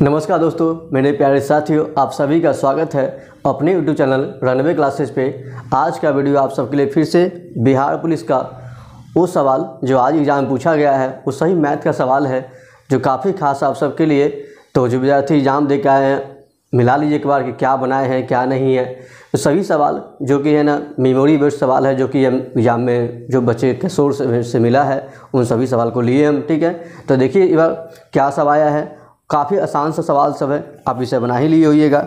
नमस्कार दोस्तों, मेरे प्यारे साथियों, आप सभी का स्वागत है अपने यूट्यूब चैनल रनवे क्लासेस पे। आज का वीडियो आप सबके लिए फिर से बिहार पुलिस का वो सवाल जो आज एग्ज़ाम में पूछा गया है, वो सही मैथ का सवाल है जो काफ़ी खास आप सबके लिए। तो जो विद्यार्थी एग्ज़ाम दे के आए हैं, मिला लीजिए एक बार कि क्या बनाए हैं क्या नहीं है। तो सभी सवाल जो कि है ना मेमोरी बेस्ड सवाल है, जो कि एग्ज़ाम में जो बच्चे के सोर्स से मिला है, उन सभी सवाल को लिए हम। ठीक है, तो देखिए इस बार क्या सब आया है। काफ़ी आसान सा सवाल सब है, आप इसे बना ही लिए होइएगा।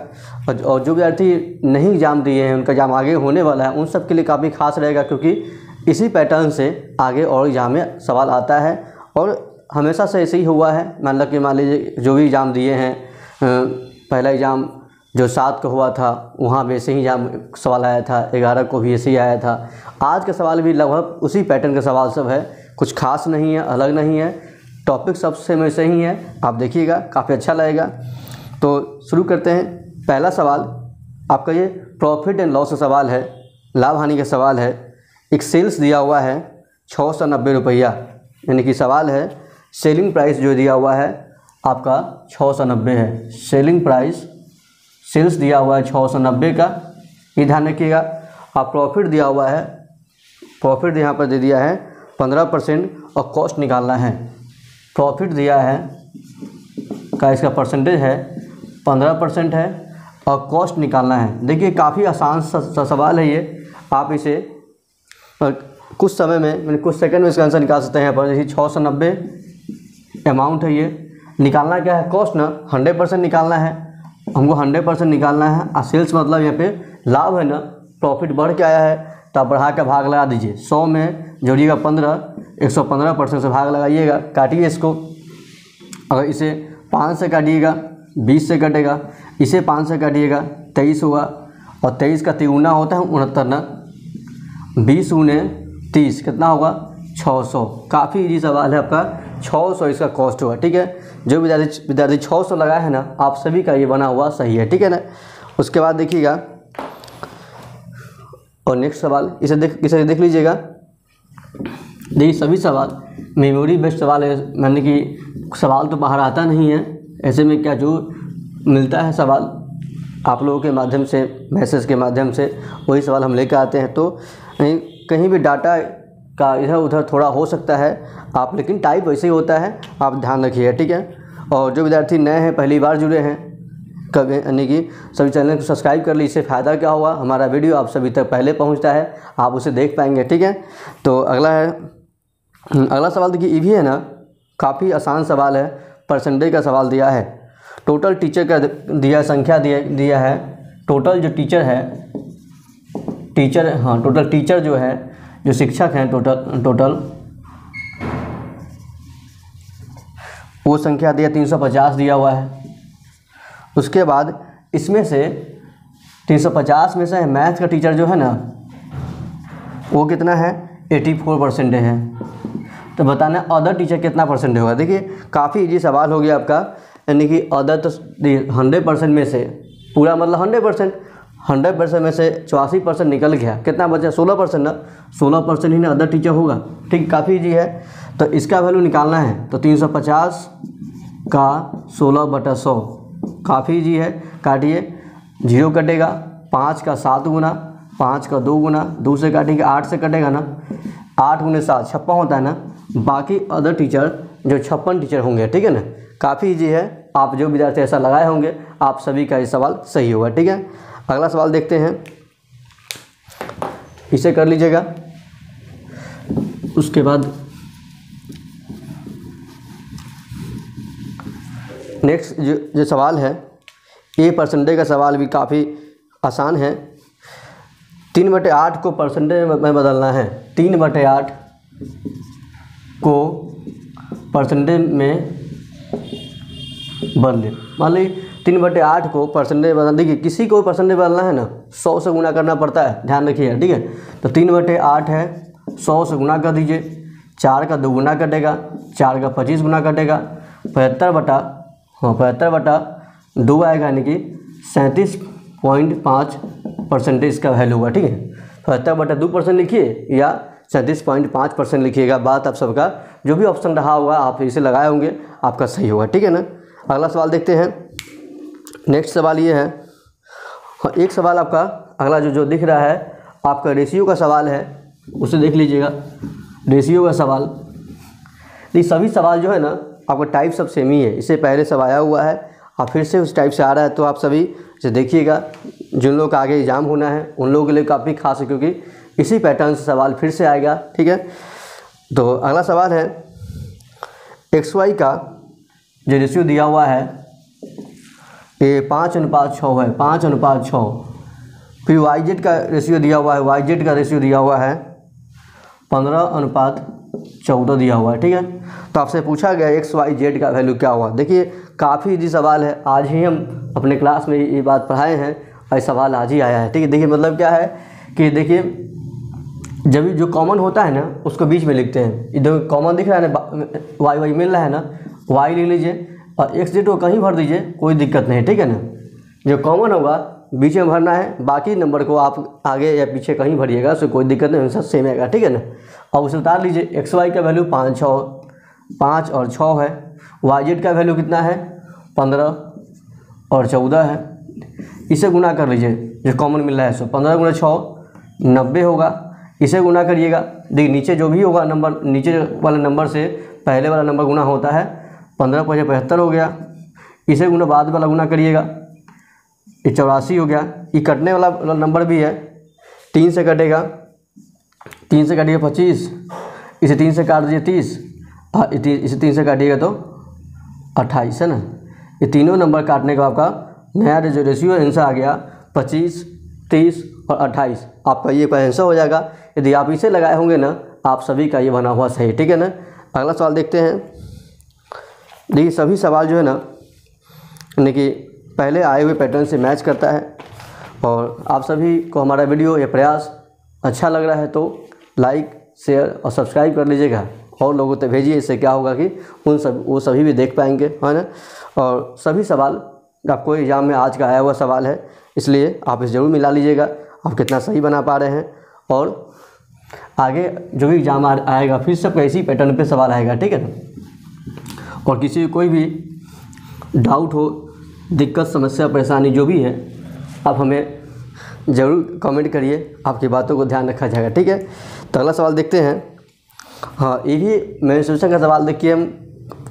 और जो विद्यार्थी नहीं एग्ज़ाम दिए हैं, उनका एग्ज़ाम आगे होने वाला है, उन सब के लिए काफ़ी खास रहेगा, क्योंकि इसी पैटर्न से आगे और एग्ज़ाम में सवाल आता है और हमेशा से ऐसे ही हुआ है। मान लीजिए जो भी एग्ज़ाम दिए हैं, पहला एग्ज़ाम जो 7 को हुआ था, वहाँ भी ऐसे ही एग्ज़ाम सवाल आया था, 11 को भी ऐसे ही आया था। आज का सवाल भी लगभग उसी पैटर्न का सवाल सब है, कुछ खास नहीं है, अलग नहीं है, टॉपिक सबसे में से ही है। आप देखिएगा, काफ़ी अच्छा लगेगा। तो शुरू करते हैं। पहला सवाल आपका ये प्रॉफिट एंड लॉस का सवाल है, लाभ हानि का सवाल है। एक सेल्स दिया हुआ है 690 रुपया, यानी कि सवाल है सेलिंग प्राइस जो दिया हुआ है आपका 690 है। सेलिंग प्राइस सेल्स दिया हुआ है 690 का, ये ध्यान रखिएगा। आप प्रॉफिट दिया हुआ है, प्रॉफिट यहाँ पर दे दिया है 15% और कॉस्ट निकालना है। प्रॉफिट दिया है का इसका परसेंटेज है 15% है और कॉस्ट निकालना है। देखिए काफ़ी आसान सा सवाल है ये। आप इसे कुछ समय में, मैंने कुछ सेकंड में इसका आंसर निकाल सकते हैं। यहाँ पर जैसे 690 अमाउंट है, ये निकालना क्या है, कॉस्ट ना 100% निकालना है, हमको 100% निकालना है। और सेल्स मतलब यहाँ पे लाभ है ना, प्रॉफिट बढ़ के आया है तो आप बढ़ा के भाग लगा दीजिए। 100 में जोड़िएगा 15, 115% से भाग लगाइएगा, काटिए इसको। अगर इसे 5 से काटिएगा 20 से कटेगा, इसे 5 से काटिएगा 23 होगा, और 23 का तिगुना होता है 69 ना, 20 गुने 30 कितना होगा 600। काफ़ी इजी सवाल है आपका, 600 इसका कॉस्ट होगा। ठीक है, जो विद्यार्थी 600 लगाए हैं ना, आप सभी का ये बना हुआ सही है। ठीक है ना। उसके बाद देखिएगा और नेक्स्ट सवाल, इसे देख लीजिएगा। देखिए सभी सवाल मेमोरी बेस्ड सवाल है, यानी कि सवाल तो बाहर आता नहीं है। ऐसे में क्या जो मिलता है सवाल आप लोगों के माध्यम से, मैसेज के माध्यम से, वही सवाल हम लेकर आते हैं। तो कहीं भी डाटा का इधर उधर थोड़ा हो सकता है आप, लेकिन टाइप वैसे ही होता है, आप ध्यान रखिए। ठीक है। और जो विद्यार्थी नए हैं, पहली बार जुड़े हैं, कभी यानी कि सभी चैनल को सब्सक्राइब कर लीजिए। इससे फ़ायदा क्या हुआ, हमारा वीडियो आप सभी तक पहले पहुंचता है, आप उसे देख पाएंगे। ठीक है। तो अगला सवाल देखिए, ये भी है ना काफ़ी आसान सवाल है। परसेंटेज का सवाल दिया है, टोटल टीचर का दिया संख्या दिया है। टोटल जो टीचर है, टोटल टीचर जो है, जो शिक्षक हैं, टोटल वो संख्या दिया 350 दिया हुआ है। उसके बाद इसमें से 350 में से मैथ का टीचर जो है ना, वो कितना है 84% है। तो बताना अदर टीचर कितना परसेंट होगा। देखिए काफ़ी इजी सवाल हो गया आपका, यानी कि अदर तो 100% में से पूरा मतलब 100% में से 84% निकल गया, कितना बचा 16% ना, 16% ही ना अदर टीचर होगा। ठीक, काफ़ी इजी है। तो इसका वैल्यू निकालना है, तो 350 का 16/100, काफ़ी इजी है। काटिए, 0 कटेगा, 5 का 7 गुना, 5 का 2 गुना, 2 से काटिएगा 8 से कटेगा ना, 8 गुने 7 56 होता है ना। बाकी अदर टीचर जो 56 टीचर होंगे। ठीक है ना, काफ़ी इजी है। आप जो विद्यार्थी ऐसा लगाए होंगे, आप सभी का ये सवाल सही होगा। ठीक है। अगला सवाल देखते हैं, इसे कर लीजिएगा। उसके बाद नेक्स्ट जो सवाल है, ये परसेंटेज का सवाल भी काफ़ी आसान है। 3/8 को परसेंटेज में बदलना है। 3/8 को परसेंटेज में बदले, मान लीजिए 3/8 को परसेंटेज बदल, देखिए किसी को परसेंटेज बदलना है ना, 100 से गुना करना पड़ता है, ध्यान रखिए। ठीक है। तो 3/8 है, 100 से गुना कर दीजिए, 4 का 2 गुना कटेगा, 4 का 25 गुना कटेगा, 75/2 आएगा, यानी कि 37.5% इसका वैल्यू होगा। ठीक है। 75/2% लिखिए या 37.5% लिखिएगा। बात आप सबका जो भी ऑप्शन रहा होगा आप इसे लगाए होंगे, आपका सही होगा। ठीक है ना। अगला सवाल देखते हैं। नेक्स्ट सवाल ये है, हाँ एक सवाल आपका अगला जो दिख रहा है आपका रेशियो का सवाल है, उसे देख लीजिएगा। रेशियो का सवाल, ये सभी सवाल जो है ना आपका टाइप सब सेम ही है, इससे पहले सब आया हुआ है, आप फिर से उस टाइप से आ रहा है, तो आप सभी इसे देखिएगा। जिन लोगों का आगे एग्ज़ाम होना है उन लोगों के लिए काफ़ी खास है, क्योंकि इसी पैटर्न से सवाल फिर से आएगा, ठीक है। तो अगला सवाल है, XY का जो रेशियो दिया हुआ है ये 5:6 है, 5:6। फिर YZ का रेशियो दिया हुआ है, YZ का रेशियो दिया हुआ है 15:14 दिया हुआ है, ठीक है। तो आपसे पूछा गया XYZ का वैल्यू क्या हुआ। देखिए काफ़ी इजी सवाल है, आज ही हम अपने क्लास में ये बात पढ़ाए हैं और सवाल आज ही आया है, ठीक है। देखिए मतलब क्या है कि देखिए जब जो कॉमन होता है ना उसको बीच में लिखते हैं। इधर कॉमन दिख रहा है ना, वाई मिल रहा है ना, वाई ले लीजिए और XZ को कहीं भर दीजिए, कोई दिक्कत नहीं, ठीक है ना। जो कॉमन होगा बीच में भरना है, बाकी नंबर को आप आगे या पीछे कहीं भरिएगा, उससे कोई दिक्कत नहीं, हमेशा सेम आएगा, ठीक है ना। और उसे उतार लीजिए। XY का वैल्यू 5 और 6 है, YZ का वैल्यू कितना है 15 और 14 है। इसे गुना कर लीजिए, जो कॉमन मिल रहा है, सो 15 × 6 90 होगा। इसे गुना करिएगा, देखिए नीचे जो भी होगा नंबर, नीचे वाले नंबर से पहले वाला नंबर गुना होता है, 15 × 5 = 75 हो गया। इसे गुना बाद वाला गुना करिएगा, ये 84 हो गया। ये कटने वाला नंबर भी है, 3 से कटेगा, 3 से काटिएगा 25, इसे 3 से काट दीजिए 30, इसे 3 से काटिएगा तो 28 है ना। ये तीनों नंबर काटने का आपका नया जो रेशियो आंसर आ गया 25, 30 और 28, आपका ये आंसर हो जाएगा। यदि आप इसे लगाए होंगे ना, आप सभी का ये बना हुआ सही, ठीक है ना। अगला सवाल देखते हैं। देखिए सभी सवाल जो है ना यानी कि पहले आए हुए पैटर्न से मैच करता है, और आप सभी को हमारा वीडियो या प्रयास अच्छा लग रहा है तो लाइक, शेयर और सब्सक्राइब कर लीजिएगा, और लोगों तक भेजिए। इससे क्या होगा कि वो सभी भी देख पाएंगे, है ना। और सभी सवाल आपको एग्जाम में आज का आया हुआ सवाल है, इसलिए आप इसे ज़रूर मिला लीजिएगा, आप कितना सही बना पा रहे हैं। और आगे जो भी एग्जाम आएगा फिर सबका इसी पैटर्न पे सवाल आएगा, ठीक है ना। और किसी कोई भी डाउट हो, दिक्कत, समस्या, परेशानी जो भी है, आप हमें ज़रूर कमेंट करिए, आपकी बातों को ध्यान रखा जाएगा, ठीक है। तो अगला सवाल देखते हैं। हाँ ये भी मेंस्ट्रुएशन का सवाल। देखिए हम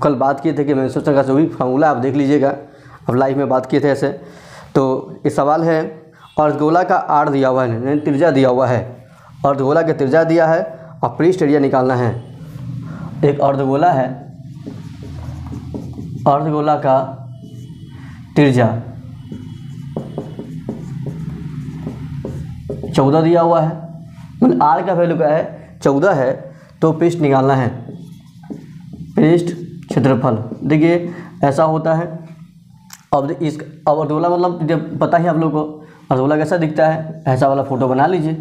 कल बात किए थे कि मेंस्ट्रुएशन का जो भी फार्मूला आप देख लीजिएगा, अब लाइव में बात किए थे ऐसे। तो ये सवाल है, अर्धगोला का आर दिया हुआ है, त्रिज्या दिया हुआ है, अर्धगोला का त्रिज्या दिया है और पृष्ठ एरिया निकालना है। एक अर्धगोला है, अर्धगोला का त्रिज्या 14 दिया हुआ है, मतलब आर का वैल्यू क्या है 14 है, तो पृष्ठ निकालना है, पृष्ठ क्षेत्रफल। देखिए ऐसा होता है। अब अर्धगोला मतलब जब पता ही आप लोग को अर्धगोला कैसा दिखता है, ऐसा वाला फोटो बना लीजिए,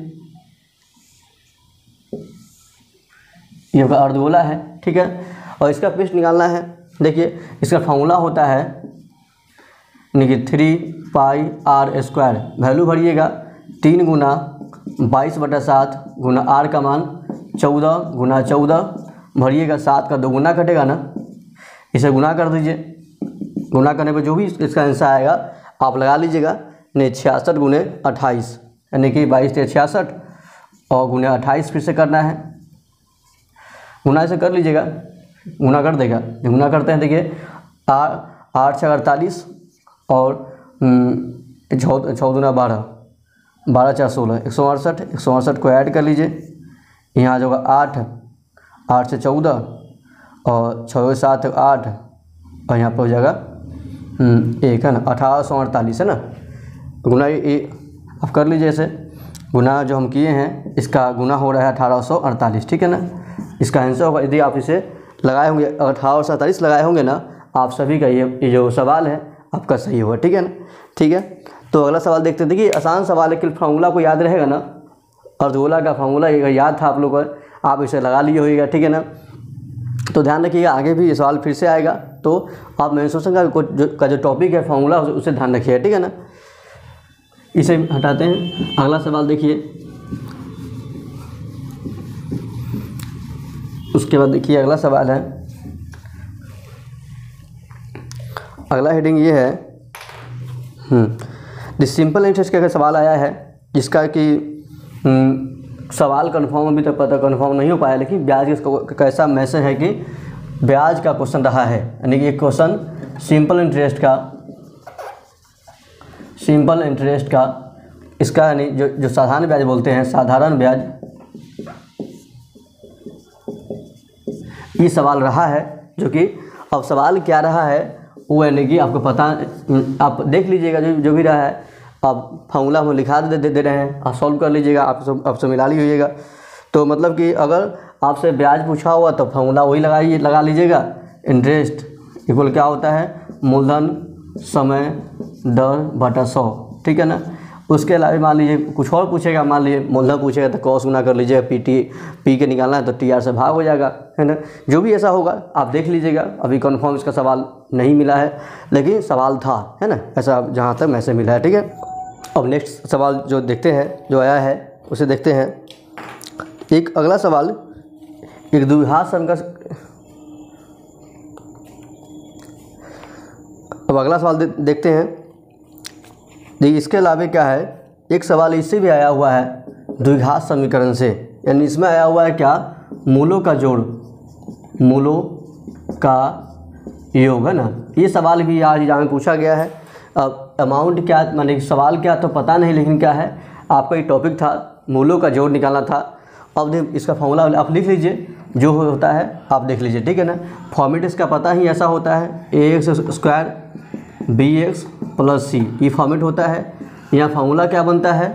ये आपका अर्धगोला है, ठीक है। और इसका पृष्ठ निकालना है। देखिए इसका फॉर्मूला होता है यानी कि 3πr², वैल्यू भरिएगा 3 × 22/7 गुना आर का मान 14 × 14 भरिएगा, 7 का 2 गुना कटेगा ना, इसे गुना कर दीजिए। गुना करने पर जो भी इसका आंसर आएगा आप लगा लीजिएगा, नहीं 66 × 28 यानी कि 22 × 66 और गुना 28 फिर से करना है। गुना इसे कर लीजिएगा, गुना कर देगा। गुना करते हैं देखिए 8 × 6 = 48 और 14 × 12 12 × 4 = 16 168। 168 को ऐड कर लीजिए, यहाँ आ जाएगा 8 से 14 और 6 से 7 8 और यहाँ पर हो जाएगा 1 है ना, 1848 है ना। गुना ये आप कर लीजिए ऐसे। गुना जो हम किए हैं इसका गुना हो रहा है 1848, ठीक है ना। इसका आंसर होगा, यदि आप इसे लगाए होंगे 1848 लगाए होंगे ना, आप सभी का ये जो सवाल है आपका सही होगा, ठीक है ना। ठीक है, तो अगला सवाल देखते हैं। देखिए आसान सवाल है कि फार्मूला को याद रहेगा ना, अर्धगोला का फार्मूला याद था आप लोग को, आप इसे लगा लिए होइएगा, ठीक है ना। तो ध्यान रखिएगा, आगे भी ये सवाल फिर से आएगा, तो आप मेंस्ट्रुएशन का जो टॉपिक है फार्मूला उसे ध्यान रखिएगा, ठीक है ना। इसे हटाते हैं। अगला सवाल देखिए, उसके बाद देखिए अगला सवाल है, अगला हेडिंग ये है सिंपल इंटरेस्ट का सवाल आया है, जिसका कि सवाल कन्फर्म अभी तक पता कन्फर्म नहीं हो पाया, लेकिन ब्याज का कैसा मैसेज है कि ब्याज का क्वेश्चन रहा है, यानी कि क्वेश्चन सिंपल इंटरेस्ट का इसका यानी जो साधारण ब्याज बोलते हैं, साधारण ब्याज, ये सवाल रहा है। जो कि अब सवाल क्या रहा है वो यानी कि आपको पता, आप देख लीजिएगा जो भी रहा है। अब फॉर्मूला हम लिखा दे रहे हैं, आप सॉल्व कर लीजिएगा, आपसे मिला लीजिएगा। तो मतलब कि अगर आपसे ब्याज पूछा हुआ तो फॉर्मूला वही लगा लीजिएगा। इंटरेस्ट इक्वल क्या होता है, मूलधन समय दर बटा 100, ठीक है ना। उसके अलावा मान लीजिए कुछ और पूछेगा, मान लीजिए मूलधन पूछेगा तो कॉस गुना कर लीजिएगा, पी के निकालना है तो टी आर से भाग हो जाएगा, है ना। जो भी ऐसा होगा आप देख लीजिएगा। अभी कन्फर्म इसका सवाल नहीं मिला है, लेकिन सवाल था, है ना, ऐसा जहाँ तक मैसेज मिला है, ठीक है। अब नेक्स्ट सवाल जो देखते हैं, जो आया है उसे देखते हैं। एक अगला सवाल एक द्विघात सम का, अब अगला सवाल देखते हैं। देखिए इसके अलावा क्या है, एक सवाल इससे भी आया हुआ है द्विघात समीकरण से, यानी इसमें आया हुआ है क्या, मूलों का जोड़, मूलों का योग, है ना। ये सवाल भी आज एग्जाम में पूछा गया है। अब अमाउंट क्या, माने सवाल क्या तो पता नहीं, लेकिन क्या है आपका ये टॉपिक था, मूलों का जोड़ निकालना था। अब इसका फॉर्मूला आप लिख लीजिए, जो होता है आप देख लीजिए, ठीक है ना। फॉर्मेट इसका पता ही ऐसा होता है, ax² bx + c, ये फॉर्मेट होता है। यहाँ फार्मूला क्या बनता है,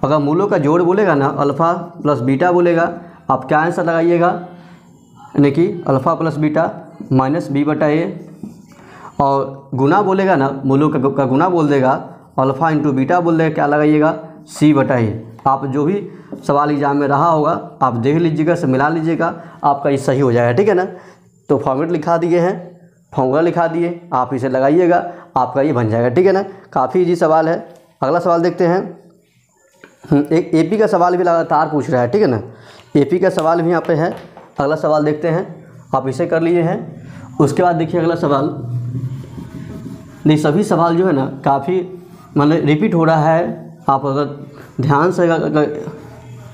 अगर मूलों का जोड़ बोलेगा ना, अल्फ़ा प्लस बीटा बोलेगा, आप क्या आंसर लगाइएगा, यानी कि alpha plus beta minus b बटा a, और गुना बोलेगा ना, मूलों का गुना बोल देगा, अल्फ़ा इंटू बीटा बोल देगा, क्या लगाइएगा, c बटा a। आप जो भी सवाल एग्जाम में रहा होगा आप देख लीजिएगा, से मिला लीजिएगा, आपका ये सही हो जाएगा, ठीक है ना। तो फॉर्मेट लिखा दिए हैं, फॉर्मूला लिखा दिए, आप इसे लगाइएगा, आपका ये बन जाएगा, ठीक है ना। काफ़ी इजी सवाल है। अगला सवाल देखते हैं। एक एपी का सवाल भी लगातार पूछ रहा है, ठीक है ना। एपी का सवाल भी यहाँ पे है। अगला सवाल देखते हैं, आप इसे कर लिए हैं। उसके बाद देखिए अगला सवाल, नहीं सभी सवाल जो है ना काफ़ी मतलब रिपीट हो रहा है। आप अगर ध्यान से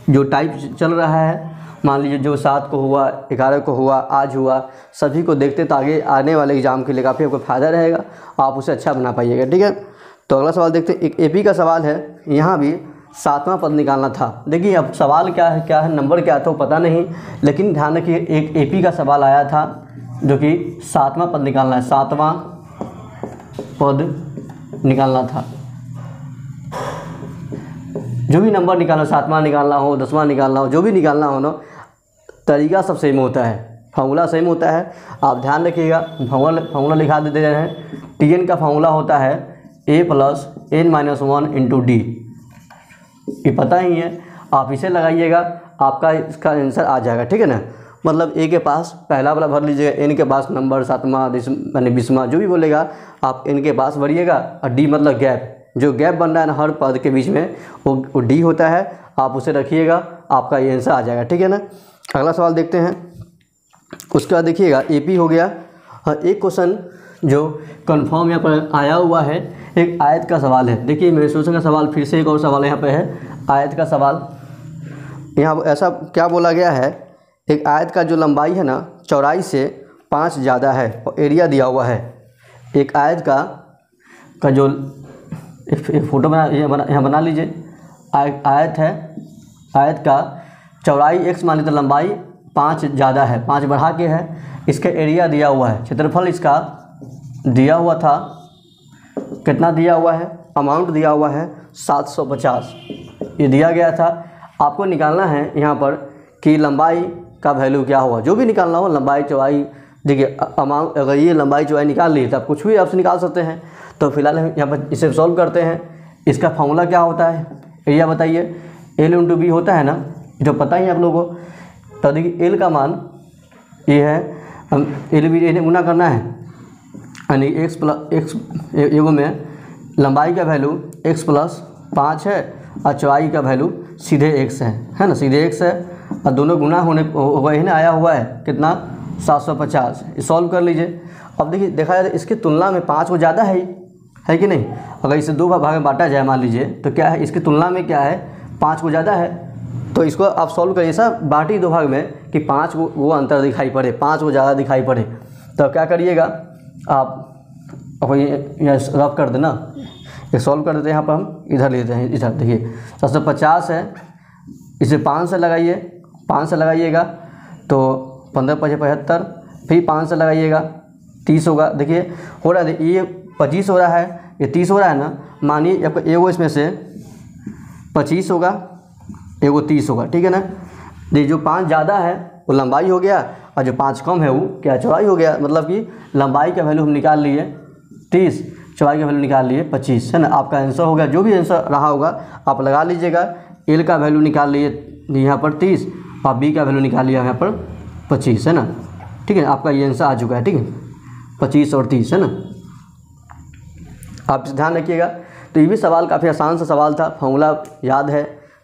जो टाइप चल रहा है, मान लीजिए जो 7 को हुआ, 11 को हुआ, आज हुआ, सभी को देखते तो आने वाले एग्जाम के लिए काफ़ी आपको फ़ायदा रहेगा, आप उसे अच्छा बना पाइएगा, ठीक है। तो अगला सवाल देखते हैं। एक एपी का सवाल है, यहाँ भी 7वां पद निकालना था। देखिए अब सवाल क्या है, नंबर क्या था वो पता नहीं, लेकिन ध्यान रखिए एक एपी का सवाल आया था जो कि 7वां पद निकालना है, 7वां पद निकालना था। जो भी नंबर निकालना, 7वां निकालना हो, 10वां निकालना हो, जो भी निकालना हो ना, तरीका सब सेम होता है, फार्मूला सेम होता है। आप ध्यान रखिएगा, फार्मूला लिखा देते हैं। टीएन का फार्मूला होता है a + n-1 × d, ये पता ही है, आप इसे लगाइएगा, आपका इसका आंसर आ जाएगा, ठीक है ना। मतलब a के पास पहला वाला भर लीजिएगा, n के पास नंबर 7वां यानी 20वां जो भी बोलेगा आप n के पास भरिएगा, और d मतलब गैप, जो गैप बन रहा है ना हर पद के बीच में वो डी होता है, आप उसे रखिएगा, आपका ये आंसर आ जाएगा, ठीक है ना। अगला सवाल देखते हैं। उसके बाद देखिएगा एपी हो गया। एक क्वेश्चन जो कंफर्म यहाँ पर आया हुआ है, एक आयत का सवाल है। देखिए मेंस्ट्रुएशन का सवाल, फिर से एक और सवाल यहाँ पे है, आयत का सवाल। यहाँ ऐसा क्या बोला गया है, एक आयत का जो लंबाई है ना चौड़ाई से 5 ज़्यादा है और एरिया दिया हुआ है। एक आयत का जो एक फोटो यहाँ बना लीजिए, आयत है, आयत का चौड़ाई x मान लीजिए तो लंबाई 5 ज़्यादा है, 5 बढ़ा के है, इसका एरिया दिया हुआ है, क्षेत्रफल इसका दिया हुआ था, कितना दिया हुआ है, अमाउंट दिया हुआ है 750, ये दिया गया था। आपको निकालना है यहाँ पर कि लंबाई का वैल्यू क्या हुआ, जो भी निकालना हो, लंबाई चौड़ाई। देखिए अमाउंट, अगर ये लंबाई चौड़ाई निकाल ली तो आप कुछ भी आपसे निकाल सकते हैं। तो फिलहाल हम यहाँ पर इसे सॉल्व करते हैं। इसका फॉर्मूला क्या होता है, एरिया बताइए, L × B होता है ना, जो पता ही आप लोगों को। तो देखिए L का मान ये है, हम L भी गुना करना है, यानी x एगो में लंबाई का वैल्यू x + 5 है और चौड़ाई का वैल्यू सीधे x है ना, सीधे x है, और दोनों गुना होने हो गए ना, आया हुआ है कितना 750। सॉल्व कर लीजिए। अब देखिए देखा जाए तो इसकी तुलना में 5 को ज़्यादा है कि नहीं। अगर इसे 2 भाग में बांटा जाए मान लीजिए तो क्या है, इसकी तुलना में क्या है 5 को ज़्यादा है। तो इसको आप सॉल्व करिए ऐसा बांटी 2 भाग में कि 5 को वो अंतर दिखाई पड़े, 5 को ज़्यादा दिखाई पड़े। तो क्या करिएगा आप ये रफ कर देना, ये सॉल्व कर देते हैं। यहाँ पर हम इधर लेते हैं, इधर देखिए 750 है, इसे 5 से लगाइए, 5 से लगाइएगा तो 15 × 75, फिर 5 से लगाइएगा 30 होगा। देखिए हो रहा है, ये 25 हो रहा है, ये 30 हो रहा है ना। मानिए आपका एगो इसमें से 25 होगा, एगो 30 होगा, ठीक है ना। ये जो 5 ज़्यादा है वो लंबाई हो गया और जो 5 कम है वो क्या चौड़ाई हो गया। मतलब कि लंबाई का वैल्यू हम निकाल लिए 30, चौड़ाई का वैल्यू निकाल लिए 25, है ना। आपका आंसर होगा, जो भी आंसर रहा होगा आप लगा लीजिएगा। एल का वैल्यू निकाल लिए यहाँ पर 30 और बी का वैल्यू निकाल लिया यहाँ पर 25, है ना। ठीक है, आपका ये आंसर आ चुका है, ठीक है 25 और 30, है ना। आप ध्यान रखिएगा। तो ये भी सवाल काफ़ी आसान सा सवाल था, फॉर्मूला याद है,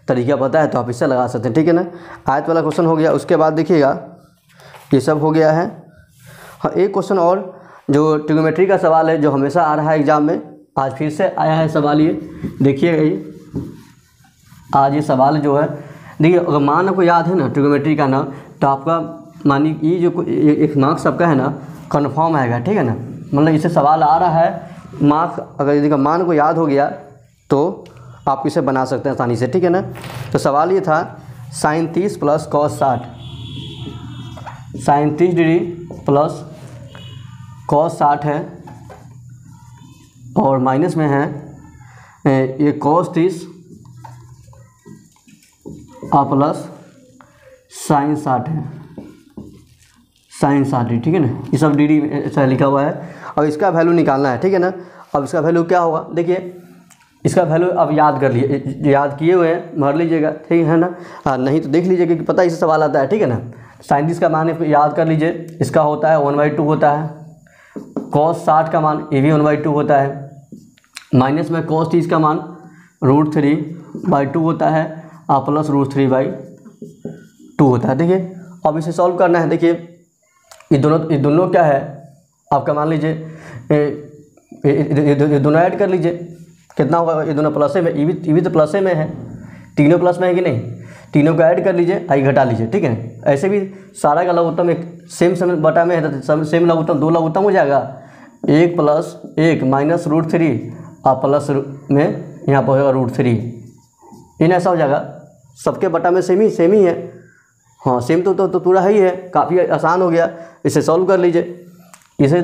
तरीका पता है तो आप इससे लगा सकते हैं, ठीक है ना। आयत वाला क्वेश्चन हो गया। उसके बाद देखिएगा ये सब हो गया है। हाँ, एक क्वेश्चन और जो ट्रिग्नोमेट्री का सवाल है जो हमेशा आ रहा है एग्जाम में, आज फिर से आया है सवाल। ये देखिएगा, ये आज ये सवाल जो है देखिए, अगर मान आपको याद है ना ट्रिग्नोमेट्री का ना, तो आपका मानिए ये जो एक मार्क्स आपका है ना कन्फर्म आएगा, ठीक है ना। मतलब इससे सवाल आ रहा है, मार्क्स अगर यदि का मान को याद हो गया तो आप इसे बना सकते हैं आसानी से, ठीक है ना। तो सवाल ये था sin 30 + cos 60, sin 30 degree plus cos 60 है और माइनस में है ये cos 30 और प्लस sin 60 है, sin 60, ठीक है ना। ये सब डिग्री ऐसा लिखा हुआ है और इसका वैल्यू निकालना है, ठीक है ना। अब इसका वैल्यू क्या होगा, देखिए इसका वैल्यू अब याद कर लिए, याद किए हुए हैं भर लीजिएगा, ठीक है ना। हाँ, नहीं तो देख लीजिएगा कि पता इससे सवाल आता है, ठीक है ना। sin 30 का मान याद कर लीजिए, इसका होता है 1/2 होता है। cos 60 का मान ये भी 1/2 होता है। माइनस में cos 30 का मान √3/2 होता है और प्लस √3/2 होता है। देखिए अब इसे सॉल्व करना है। देखिए ये दोनों क्या है आपका, मान लीजिए ये दोनों ऐड कर लीजिए, कितना होगा, ये दोनों प्लस में, ये भी तो प्लस में है, तीनों प्लस में है कि नहीं। तीनों को ऐड कर लीजिए, आई घटा लीजिए, ठीक है। ऐसे भी सारा का लघुत्तम एक सेम बटा में है तो सेम लघुत्तम 2 लघुत्तम हो जाएगा, 1 + 1 माइनस √3 और प्लस में यहाँ पर होगा √3, इन ऐसा हो जाएगा। सबके बटा में सेम ही है। हाँ, सेम तो पूरा ही है, काफ़ी आसान हो गया। इसे सॉल्व कर लीजिए। इसे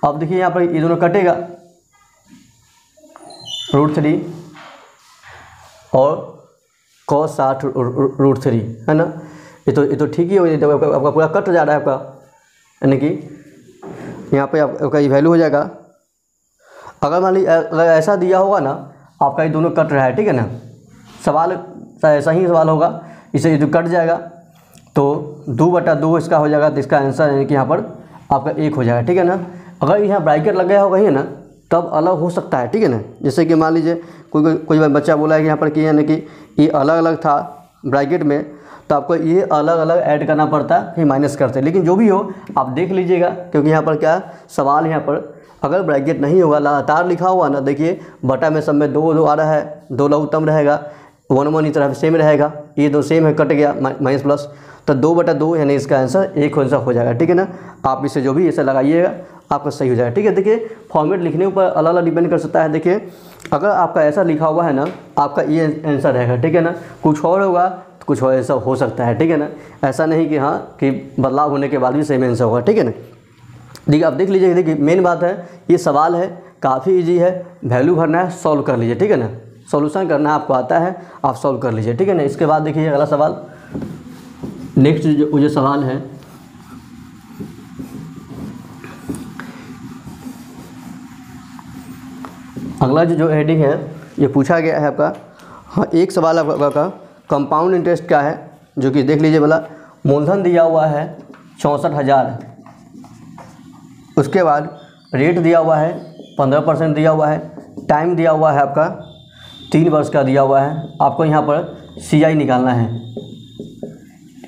अब देखिए यहाँ पर ये दोनों कटेगा, √3 और cos 60 √3, है ना। ये तो ठीक ही हो जाएगा, आपका पूरा कट जा रहा है आपका, यानी कि यहाँ पे आपका ये वैल्यू हो जाएगा। अगर मान लीजिए अगर ऐसा दिया होगा ना, आपका ये दोनों कट रहा है, ठीक है ना। सवाल ऐसा ही सवाल होगा, इसे ये जो कट जाएगा तो 2/2 इसका हो जाएगा। तो इसका आंसर यानी कि यहाँ पर आपका 1 हो जाएगा, ठीक है ना। अगर यहाँ ब्रैकेट लग गया होगा ही ना तब अलग हो सकता है, ठीक है ना। जैसे कि मान लीजिए कोई बच्चा बोला है कि यहाँ पर कि यानी कि ये अलग अलग था ब्रैकेट में, तो आपको ये अलग अलग ऐड करना पड़ता है, फिर माइनस करते हैं। लेकिन जो भी हो आप देख लीजिएगा, क्योंकि यहाँ पर क्या सवाल यहाँ पर अगर ब्रैकेट नहीं होगा, लगातार लिखा हुआ ना, देखिए बटा में सब में 2 आ रहा है, 2 लघुत्तम रहेगा, 1 इस तरफ सेम रहेगा, ये 2 सेम है, कट गया माइनस प्लस, तो 2/2 यानी इसका आंसर 1 आंसर हो जाएगा, ठीक है ना। आप इसे जो भी ऐसे लगाइएगा आपका सही हो जाएगा, ठीक है। देखिए फॉर्मेट लिखने के ऊपर अलग अलग डिपेंड कर सकता है। देखिए अगर आपका ऐसा लिखा हुआ है ना, आपका ये आंसर रहेगा, ठीक है ना। कुछ और होगा तो कुछ और ऐसा हो सकता है, ठीक है ना। ऐसा नहीं कि हाँ कि बदलाव होने के बाद भी सेम आंसर होगा, ठीक है ना। देखिए आप देख लीजिए, देखिए मेन बात है ये सवाल है, काफ़ी ईजी है, वैल्यू भरना है, सॉल्व कर लीजिए, ठीक है ना। सॉल्यूशन करना है आपको आता है, आप सॉल्व कर लीजिए, ठीक है ना। इसके बाद देखिए अगला सवाल, नेक्स्ट जो सवाल है अगला जो हेडिंग है ये पूछा गया है आपका। हाँ, एक सवाल आपका कंपाउंड इंटरेस्ट क्या है, जो कि देख लीजिए बोला मूलधन दिया हुआ है 64,000, उसके बाद रेट दिया हुआ है 15% दिया हुआ है, टाइम दिया हुआ है आपका 3 वर्ष का दिया हुआ है। आपको यहाँ पर CI निकालना है।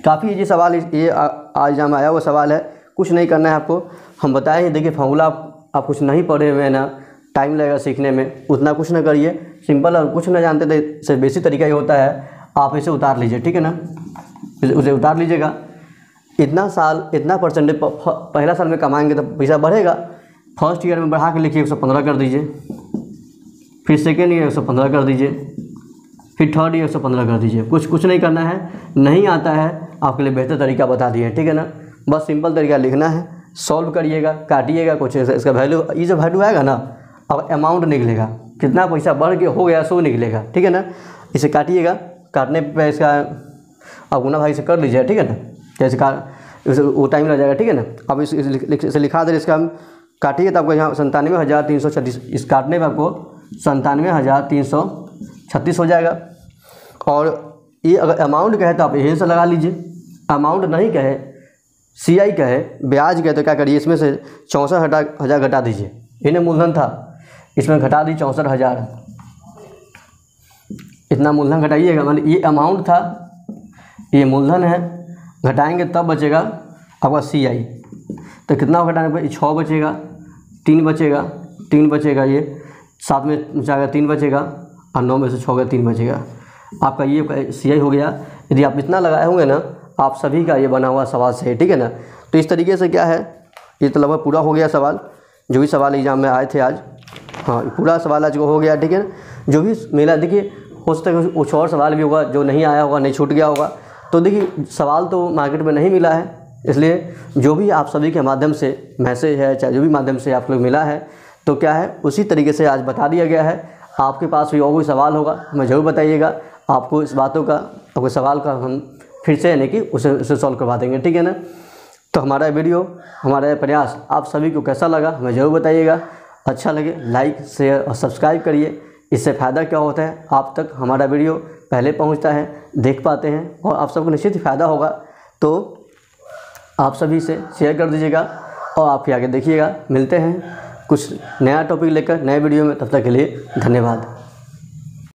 काफ़ी इजी सवाल ये आज हम आया हुआ सवाल है, कुछ नहीं करना है आपको, हम बताए हैं, देखिए फॉर्मूला आप कुछ नहीं पढ़े हुए हैं ना, टाइम लगेगा सीखने में, उतना कुछ ना करिए, सिंपल और कुछ ना जानते थे से बेसिक तरीका ये होता है, आप इसे उतार लीजिए, ठीक है ना, उसे उतार लीजिएगा। इतना साल इतना परसेंटेज पहला साल में कमाएंगे तो पैसा बढ़ेगा, फर्स्ट ईयर में बढ़ा के लिखिए 115 कर दीजिए, फिर सेकेंड ईयर 115 कर दीजिए, फिर थर्ड ईयर 115 कर दीजिए। कुछ नहीं करना है, नहीं आता है आपके लिए बेहतर तरीका बता दिए, ठीक है ना। बस सिंपल तरीका लिखना है, सॉल्व करिएगा, काटिएगा, कुछ इसका वैल्यू, ये जो वैल्यू आएगा ना, अब अमाउंट निकलेगा, कितना पैसा बढ़ के हो गया सो निकलेगा, ठीक है ना। इसे काटिएगा, काटने पे इसका अब गुना भाई से कर लीजिए, ठीक है ना, जैसे वो टाइम लग जाएगा, ठीक है ना। अब इसे लिखा दे, इसका हम काटिए तो आपको यहाँ 97,336, इस काटने में आपको 97,336 हो जाएगा। और ये अगर अमाउंट कहे तो आप यहीं से लगा लीजिए, अमाउंट नहीं कहे, CI कहे, ब्याज कहे तो क्या करिए, इसमें से 64,000 घटा दीजिए। इन्हें मूलधन था, इसमें घटा दी 64,000, इतना मूलधन घटाइएगा, मतलब ये अमाउंट था, ये मूलधन है, घटाएंगे तब बचेगा आपका CI। तो कितना घटाने पर 6 बचेगा, 3 बचेगा, 3 बचेगा, ये 7 में जाएगा 3 बचेगा, और 9 में से 6 गया 3 बचेगा, आपका ये CI हो गया। यदि आप इतना लगाए होंगे ना, आप सभी का ये बना हुआ सवाल सही, ठीक है ना। तो इस तरीके से क्या है, ये तो लगभग पूरा हो गया सवाल, जो भी सवाल एग्जाम में आए थे आज, हाँ पूरा सवाल आज को हो गया, ठीक है ना। जो भी मिला, देखिए हो सकता है कुछ और सवाल भी होगा जो नहीं आया होगा, नहीं छूट गया होगा, तो देखिए सवाल तो मार्केट में नहीं मिला है, इसलिए जो भी आप सभी के माध्यम से मैसेज है, चाहे जो भी माध्यम से आप लोग मिला है, तो क्या है उसी तरीके से आज बता दिया गया है। आपके पास भी और कोई सवाल होगा हमें ज़रूर बताइएगा, आपको इस बातों का, आपके सवाल का हम फिर से यानी कि उसे सॉल्व करवा देंगे, ठीक है ना। तो हमारा वीडियो, हमारा प्रयास आप सभी को कैसा लगा हमें ज़रूर बताइएगा। अच्छा लगे लाइक शेयर और सब्सक्राइब करिए, इससे फ़ायदा क्या होता है, आप तक हमारा वीडियो पहले पहुंचता है, देख पाते हैं, और आप सबको निश्चित ही फ़ायदा होगा। तो आप सभी से शेयर कर दीजिएगा और आपके आगे देखिएगा। मिलते हैं कुछ नया टॉपिक लेकर नए वीडियो में, तब तक के लिए धन्यवाद।